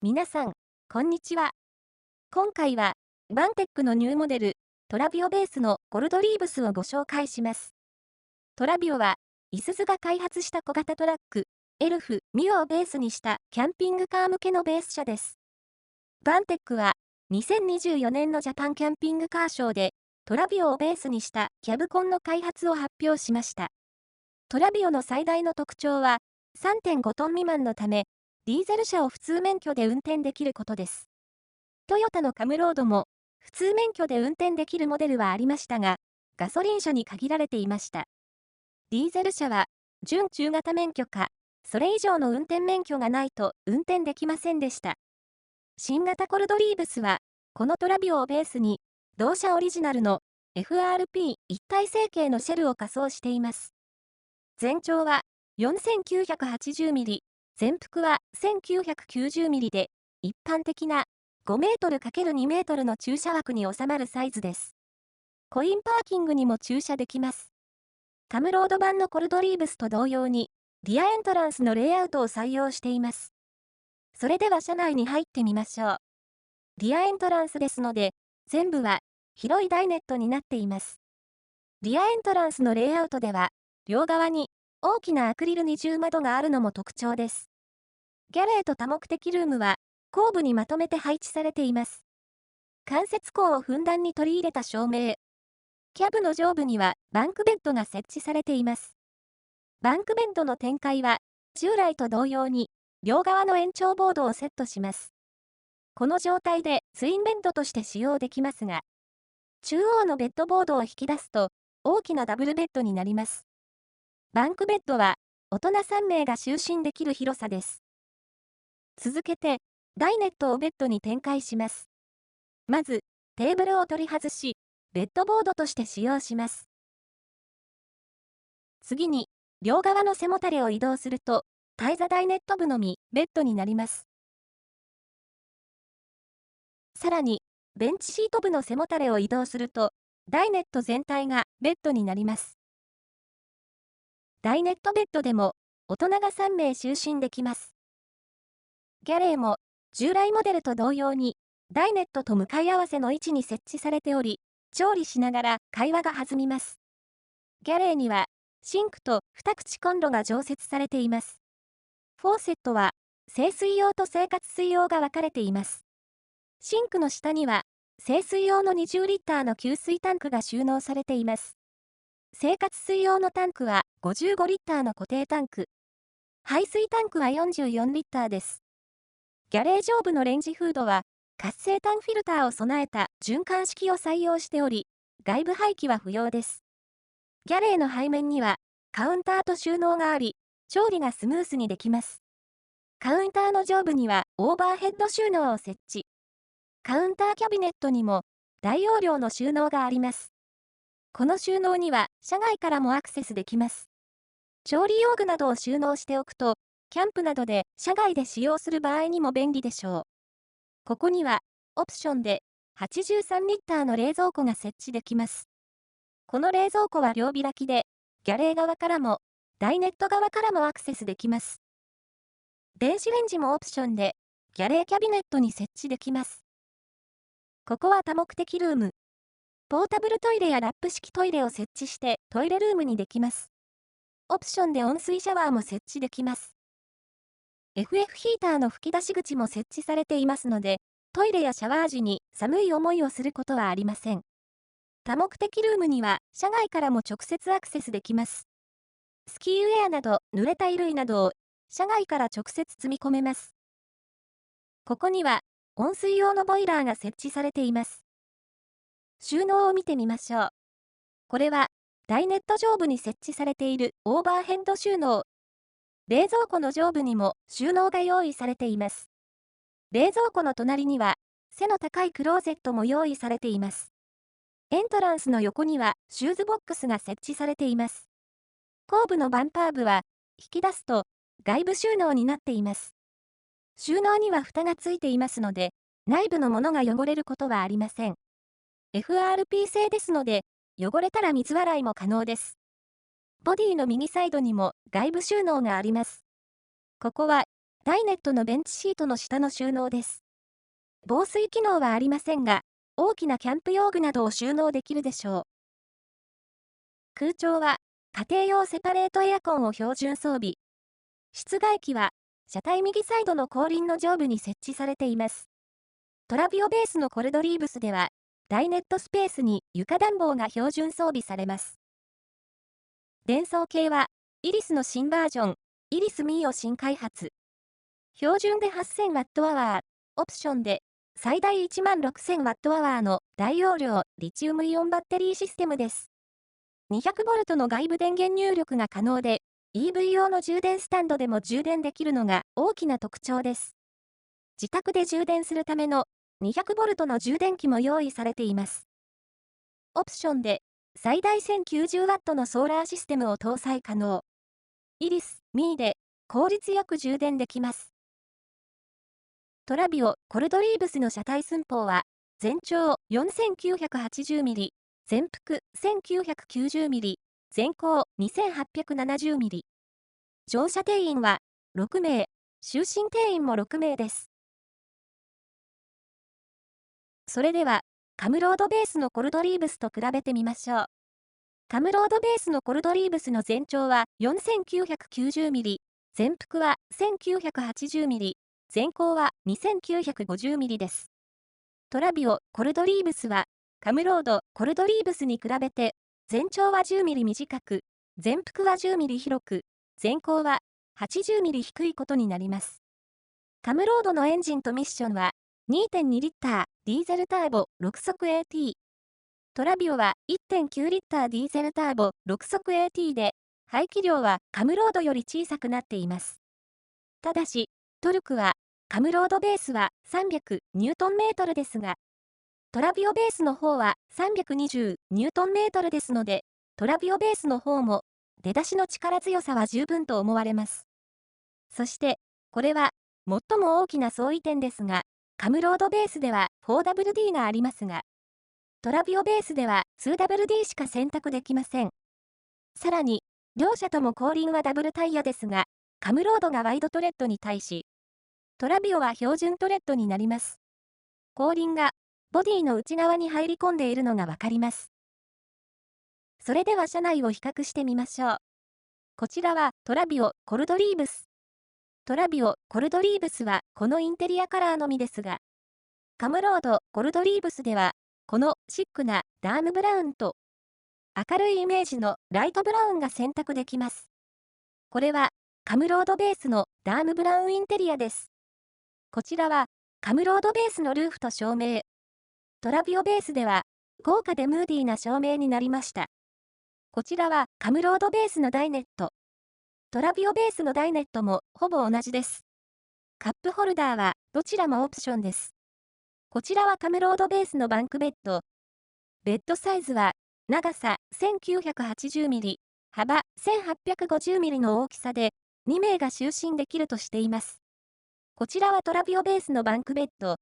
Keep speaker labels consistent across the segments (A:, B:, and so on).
A: 皆さん、こんにちは。今回は、バンテックのニューモデル、トラビオベースのゴルドリーブスをご紹介します。トラビオは、いすゞが開発した小型トラック、エルフ、ミオをベースにしたキャンピングカー向けのベース車です。バンテックは、2024年のジャパンキャンピングカーショーで、トラビオをベースにしたキャブコンの開発を発表しました。トラビオの最大の特徴は、3.5 トン未満のため、ディーゼル車を普通免許で運転できることです。トヨタのカムロードも、普通免許で運転できるモデルはありましたが、ガソリン車に限られていました。ディーゼル車は、準中型免許か、それ以上の運転免許がないと運転できませんでした。新型コルドリーブスは、このトラビオをベースに、同社オリジナルの FRP 一体成形のシェルを仮装しています。全長は 4980mm、全幅は 1990mm で、一般的な5メートル ×2 メートルの駐車枠に収まるサイズです。コインパーキングにも駐車できます。カムロード版のコルドリーブスと同様に、リアエントランスのレイアウトを採用しています。それでは車内に入ってみましょう。リアエントランスですので、全部は広いダイネットになっています。リアエントランスのレイアウトでは、両側に大きなアクリル二重窓があるのも特徴です。ギャレーと多目的ルームは後部にまとめて配置されています。間接光をふんだんに取り入れた照明。キャブの上部にはバンクベッドが設置されています。バンクベッドの展開は従来と同様に両側の延長ボードをセットします。この状態でツインベッドとして使用できますが、中央のベッドボードを引き出すと大きなダブルベッドになります。バンクベッドは大人3名が就寝できる広さです。続けて、ダイネットをベッドに展開します。まず、テーブルを取り外し、ベッドボードとして使用します。次に、両側の背もたれを移動すると、タイザダイネット部のみ、ベッドになります。さらに、ベンチシート部の背もたれを移動すると、ダイネット全体がベッドになります。ダイネットベッドでも、大人が3名就寝できます。ギャレーも、従来モデルと同様に、ダイネットと向かい合わせの位置に設置されており、調理しながら会話が弾みます。ギャレーには、シンクと2口コンロが常設されています。フォーセットは、清水用と生活水用が分かれています。シンクの下には、清水用の20リッターの給水タンクが収納されています。生活水用のタンクは55リッターの固定タンク。排水タンクは44リッターです。ギャレー上部のレンジフードは、活性炭フィルターを備えた循環式を採用しており、外部排気は不要です。ギャレーの背面には、カウンターと収納があり、調理がスムースにできます。カウンターの上部にはオーバーヘッド収納を設置。カウンターキャビネットにも大容量の収納があります。この収納には車外からもアクセスできます。調理用具などを収納しておくと、キャンプなどで車外で使用する場合にも便利でしょう。ここには、オプションで83リッターの冷蔵庫が設置できます。この冷蔵庫は両開きで、ギャレー側からも、ダイネット側からもアクセスできます。電子レンジもオプションで、ギャレーキャビネットに設置できます。ここは多目的ルーム。ポータブルトイレやラップ式トイレを設置してトイレルームにできます。オプションで温水シャワーも設置できます。FF ヒーターの吹き出し口も設置されていますので、トイレやシャワー時に寒い思いをすることはありません。多目的ルームには車外からも直接アクセスできます。スキーウェアなど濡れた衣類などを車外から直接積み込めます。ここには温水用のボイラーが設置されています。収納を見てみましょう。これはダイネット上部に設置されているオーバーヘッド収納。冷蔵庫の上部にも収納が用意されています。冷蔵庫の隣には背の高いクローゼットも用意されています。エントランスの横にはシューズボックスが設置されています。後部のバンパー部は引き出すと外部収納になっています。収納には蓋がついていますので、内部のものが汚れることはありません。FRP 製ですので、汚れたら水洗いも可能です。ボディの右サイドにも外部収納があります。ここはダイネットのベンチシートの下の収納です。防水機能はありませんが、大きなキャンプ用具などを収納できるでしょう。空調は、家庭用セパレートエアコンを標準装備。室外機は、車体右サイドの後輪の上部に設置されています。トラビオベースのコルドリーブスでは、ダイネットスペースに床暖房が標準装備されます。伝送系は、イリスの新バージョン、イリスミーを新開発。標準で 8000Wh、オプションで最大 16000Wh の大容量リチウムイオンバッテリーシステムです。200V の外部電源入力が可能で、EV 用の充電スタンドでも充電できるのが大きな特徴です。自宅で充電するための 200V の充電器も用意されています。オプションで最大 1090W のソーラーシステムを搭載可能。イリス、ミーで効率よく充電できます。トラビオ、コルドリーブスの車体寸法は、全長 4980mm、全幅 1990mm、全高 2870mm。乗車定員は6名、就寝定員も6名です。それでは、カムロードベースのコルドリーブスと比べてみましょう。カムロードベースのコルドリーブスの全長は 4990mm、全幅は 1980mm、全高は 2950mm です。トラビオ、コルドリーブスは、カムロード、コルドリーブスに比べて、全長は 10mm 短く、全幅は 10mm 広く、全高は 80mm 低いことになります。カムロードのエンジンとミッションは、2.2 リッター、ディーゼルターボ、6速 AT。トラビオは 1.9 リッターディーゼルターボ、6速 AT で、排気量はカムロードより小さくなっています。ただし、トルクは、カムロードベースは300ニュートンメートルですが、トラビオベースの方は320ニュートンメートルですので、トラビオベースの方も出だしの力強さは十分と思われます。そして、これは最も大きな相違点ですが、カムロードベースでは 4WD がありますが、トラビオベースでは 2WD しか選択できません。さらに、両車とも後輪はダブルタイヤですが、カムロードがワイドトレッドに対し、トラビオは標準トレッドになります。後輪がボディの内側に入り込んでいるのがわかります。それでは車内を比較してみましょう。こちらはトラビオ、コルドリーブス。トラビオ、コルドリーブスはこのインテリアカラーのみですが、カムロード、コルドリーブスでは、このシックなダームブラウンと明るいイメージのライトブラウンが選択できます。これはカムロードベースのダームブラウンインテリアです。こちらはカムロードベースのルーフと照明。トラビオベースでは豪華でムーディーな照明になりました。こちらはカムロードベースのダイネット。トラビオベースのダイネットもほぼ同じです。カップホルダーはどちらもオプションです。こちらはカムロードベースのバンクベッド。ベッドサイズは長さ 1980mm、幅 1850mm の大きさで2名が就寝できるとしています。こちらはトラビオベースのバンクベッド。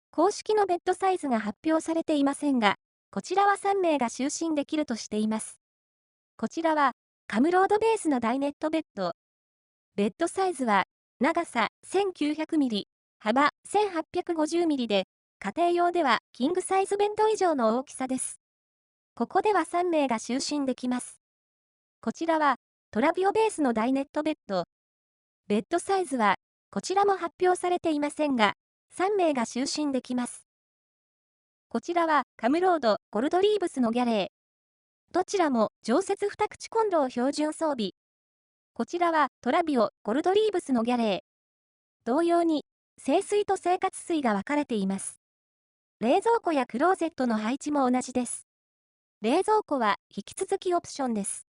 A: 公式のベッドサイズが発表されていませんが、こちらは3名が就寝できるとしています。こちらはカムロードベースのダイネットベッド。ベッドサイズは長さ 1900mm、幅 1850mm で、家庭用ではキングサイズベッド以上の大きさです。ここでは3名が就寝できます。こちらはトラビオベースのダイネットベッド。ベッドサイズはこちらも発表されていませんが、3名が就寝できます。こちらはカムロード、コルドリーブスのギャレー。どちらも常設2口コンロを標準装備。こちらはトラビオ、コルドリーブスのギャレー。同様に、清水と生活水が分かれています。冷蔵庫やクローゼットの配置も同じです。冷蔵庫は引き続きオプションです。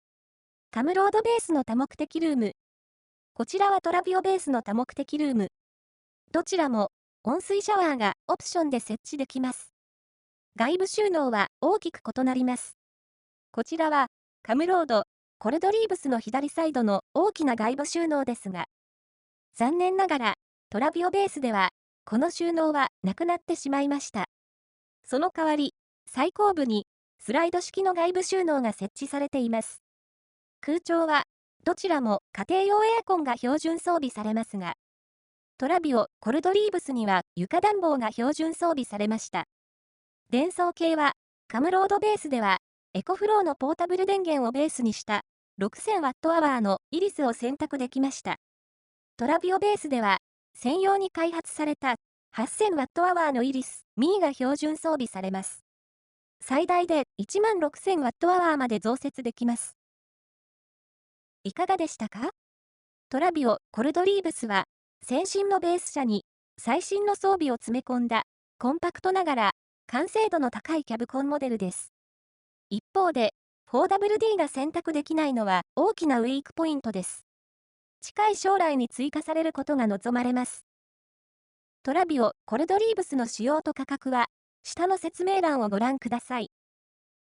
A: カムロードベースの多目的ルーム。こちらはトラビオベースの多目的ルーム。どちらも温水シャワーがオプションで設置できます。外部収納は大きく異なります。こちらはカムロード、コルドリーブスの左サイドの大きな外部収納ですが、残念ながらトラビオベースではこの収納はなくなってしまいました。その代わり、最後部にスライド式の外部収納が設置されています。空調はどちらも家庭用エアコンが標準装備されますが、トラビオ、コルドリーブスには床暖房が標準装備されました。伝送系は、カムロードベースでは、エコフローのポータブル電源をベースにした 6000Wh のイリスを選択できました。トラビオベースでは、専用に開発された 8000Wh のイリスミーが標準装備されます。最大で 16000Wh まで増設できます。いかがでしたか？トラビオ、コルドリーブスは、先進のベース車に最新の装備を詰め込んだ、コンパクトながら完成度の高いキャブコンモデルです。一方で、4WD が選択できないのは大きなウィークポイントです。近い将来に追加されることが望まれます。トラビオ、コルドリーブスの仕様と価格は、下の説明欄をご覧ください。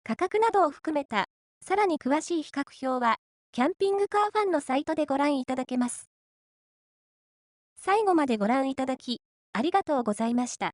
A: 価格などを含めた、さらに詳しい比較表は、キャンピングカーファンのサイトでご覧いただけます。最後までご覧いただき、ありがとうございました。